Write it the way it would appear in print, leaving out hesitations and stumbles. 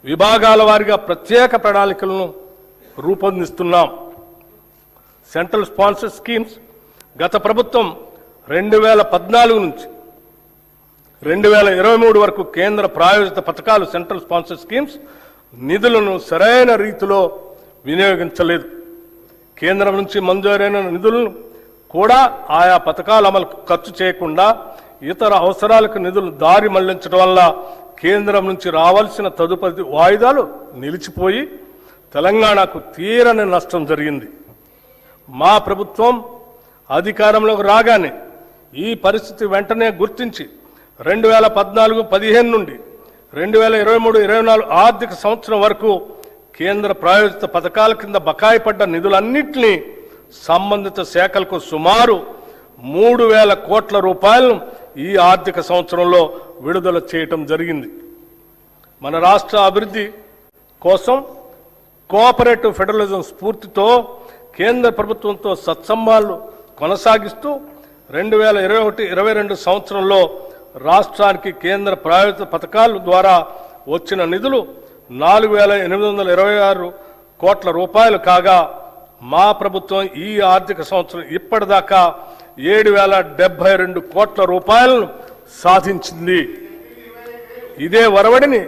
విభాగాల వారీగా ప్రత్యేక ప్రణాళికలను రూపొందిస్తున్నాం. సెంట్రల్ స్పాన్సర్ స్కీమ్స్ గత ప్రభుత్వం 2014 నుంచి 2023 వరకు కేంద్ర ప్రాయోజిత పథకాలు సెంట్రల్ స్పాన్సర్ స్కీమ్స్ నిధులను సరైన రీతిలో వినియోగించలేదు. కేంద్రం నుంచి మంజూరైన నిధులను కూడా ఆయా పథకాల అమలుకు ఖర్చు చేయకుండా ఇతర అవసరాలకు నిధులు దారి మళ్లించడం వల్ల కేంద్రం నుంచి రావాల్సిన తదుపరి వాయిదాలు నిలిచిపోయి తెలంగాణకు తీరని నష్టం జరిగింది. మా ప్రభుత్వం అధికారంలోకి రాగానే ఈ పరిస్థితి వెంటనే గుర్తించి 2014-15 నుండి 2023-24 ఆర్థిక సంవత్సరం వరకు కేంద్ర ప్రాయోజిత పథకాల కింద బకాయి పడ్డ నిధులన్నింటినీ సంబంధిత శాఖలకు సుమారు 3,000 కోట్ల రూపాయలను ఈ ఆర్థిక సంవత్సరంలో విడుదల చేయటం జరిగింది. మన రాష్ట్ర అభివృద్ధి కోసం కోఆపరేటివ్ ఫెడరలిజం స్ఫూర్తితో కేంద్ర ప్రభుత్వంతో సత్సంబంధాలు కొనసాగిస్తూ 2021-22 సంవత్సరంలో రాష్ట్రానికి కేంద్ర ప్రాయోజిత పథకాల ద్వారా వచ్చిన నిధులు 4,826 కోట్ల రూపాయలు కాగా మా ప్రభుత్వం ఈ ఆర్థిక సంవత్సరం ఇప్పటిదాకా 7,072 కోట్ల రూపాయలను సాధించింది. ఇదే వరవడిని